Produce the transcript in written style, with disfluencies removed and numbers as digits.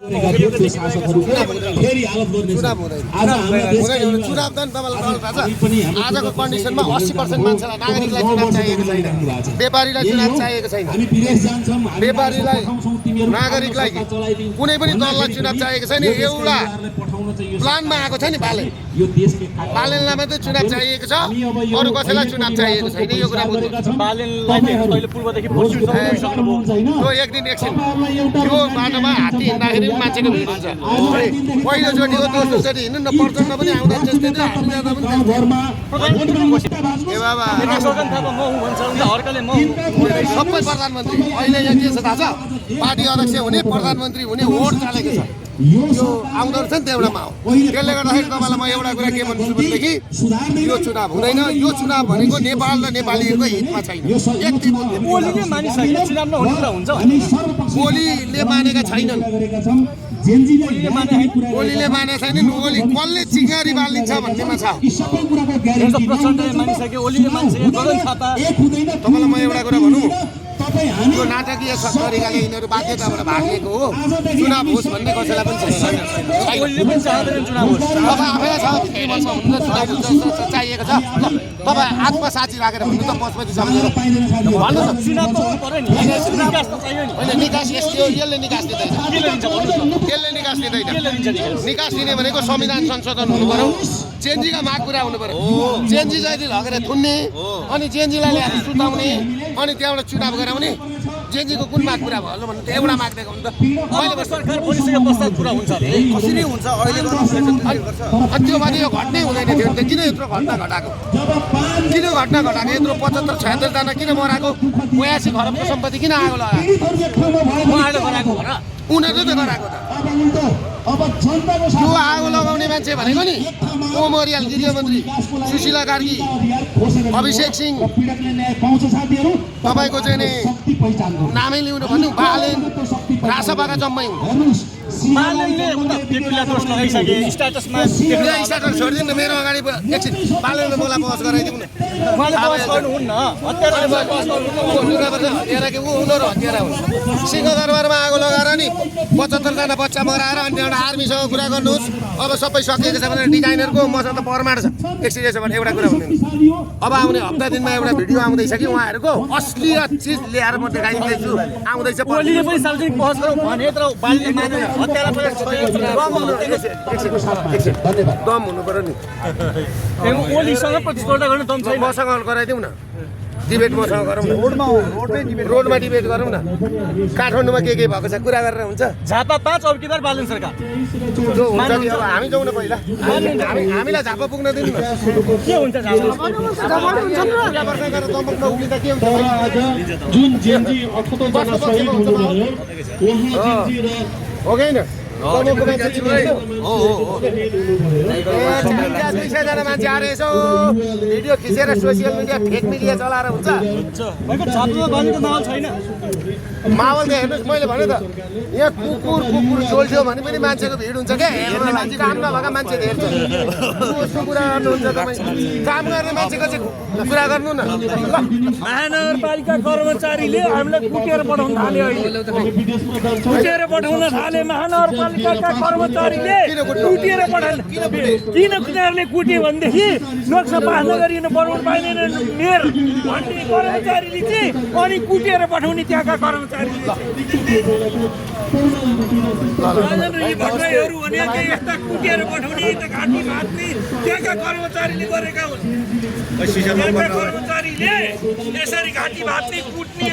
चुनाव त तपाईँलाई थाहा छ आजको कन्डिसनमा 80% मान्छेलाई नागरिकलाई चुनाव चाहिएको छैन, व्यापारीलाई चुनाव चाहिएको छैन, व्यापारीलाई नागरिकलाई कुनै पनि दललाई चुनाव चाहिएको छैन। एउटा प्लानमा आएको छ नि बालेनलाई मात्रै चुनाव चाहिएको छ, अरू कसैलाई चुनाव चाहिएको छैन। यो कुरा त्यो एक दिन एकछिन यो बाटोमा हात्ती हिँड्दाखेरि मान्छेको भिड हुन्छ। पहिलोचोटि हो दोस्रोचोटि हिँड्नु न प्रचण्ड पनि आउँदा जस्तै थियो, हामी जाँदा पनि ए बाबा सबै प्रधानमन्त्री अहिले यहाँ के छ थाहा छ, पार्टी अध्यक्ष हुने प्रधानमन्त्री हुने होड चालेको छ। यो आउँदो रहेछ नि त्यहाँबाटमा हो। त्यसले गर्दाखेरि तपाईँलाई म एउटा कुरा के भन्छु भनेदेखि यो चुनाव हुँदैन। यो चुनाव भनेको नेपाल र नेपालीहरूको हितमा छैन। ओलीले मानेका छैनन्, ओलीले मानेका छैनन्। ओली कसले चिङ्गारी बालिन्छ भन्नेमा छ। तपाईँलाई म एउटा कुरा भनौँ, यो नाटकीय तरिकाले यिनीहरू बाध्यताबाट भागेको हो। चुनाव होस् भन्ने कसैलाई पनि चाहिएको छ। तपाईँ आत्मा साँची राखेर भन्नु त पशुपति सम्झेर भन्नु त निकास यसले निकास दिँदैन, त्यसले निकास दिँदैन। निकास दिने भनेको संविधान संशोधन हुनु पर्यो, चेन्जीका माग पुरा हुनु पर्यो। चेन्जी जहिले लगेर थुन्ने अनि चेन्जीलाई ल्याएर सुताउने अनि त्यहाँबाट चुनाव गराउने। चेन्जीको कुन माग पुरा भयो भन्नु त एउटा माग दिएको हुन्छ। अहिले सरकार बनिसकेको पश्चात पुरा हुन्छ अरे कसरी हुन्छ अहिले त्यो भने यो घट्नै हुँदैन थियो नि त। किन यत्रो घटना घटाएको, किन घटना घटाएको? यत्रो 75-76 जना किन मराएको? 82 खरबको सम्पत्ति किन आगो लगाएको? उनीहरूले त गराएको त। यो आगो लगाउने मान्छे भनेको नि ओमरियाल गृहमन्त्री सुशीला कार्की, अभिषेक सिंह, तपाईँको चाहिँ नि नामै लिउनु भन्नु बालेन रासपाका जम्मै हुन्। स्ट्याटस छोडिदिनु मेरो अगाडि एकछिन बालेनले मलाई बहस गराइदिउँ न। उनीहरू हतियारा हुन्। सिंहदरबारमा आगो लगाएर नि 75 जना बच्चा मराएर अनि एउटा आर्मीसँग कुरा गर्नुहोस्। अब सबै सकिएको छ भने डिजाइनरको मसँग त प्रमाण छ। एकछिन यसो भने एउटा कुरा भन्नु, अब आउने हप्ता दिनमा एउटा भिडियो आउँदैछ कि उहाँहरूको असली चिज ल्याएर म देखाइदिँदैछु। आउँदैछ दम हुनु पर्यो नि। ओलीसँग प्रतिस्पर्धा गर्ने दम छैन। मसँग गराइदिउँ न, डिबेट मसँग गरौँ न, रोडमा डिबेट गरौँ न। काठमाडौँमा के भएको छ कुरा गरेर हुन्छ। झापा 5 अब किबार बालेन सरकार जो हुन्छ नि। अब हामी जाउँ न पहिला, हामीलाई झापा पुग्न दिनु न। के हुन्छ हो कि होइन? 200 जना मान्छे आएर यसो भिडियो खिचेर सोसियल मिडिया फेक मिडिया चलाएर हुन्छ। माहौल त हेर्नुहोस्, मैले भने त यहाँ कुकुर चोल्थ्यो भने पनि मान्छेको भिड हुन्छ क्या। हेर्ने मान्छे काम नभएका मान्छे हेर्छ। कस्तो कुरा गर्नुहुन्छ तपाईँ? काम गर्ने मान्छेको चाहिँ कुरा गर्नु न। महानगरपालिका कर्मचारीले हामीलाई कुटेर पठाउन थाल्यो। कुटेर पठाउन थाले महानगरपालिकाका कर्मचारीले कुटेर पठाउन। किन उनीहरूले कुटे भनेदेखि नक्सा पास नगरिन बनाउनु पाइँदैन मेयर भन्ने कर्मचारीले चाहिँ अनि कुटेर पठाउने त्यहाँका कर्मचारीले। भट्टराईहरू भनेको यस्ता कुटेर पठाउने घाँटी भाँच्ने त्यहाँका कर्मचारीले गरेका हुन्। कर्मचारीले यसरी घाँटी भाँच्ने कुट्ने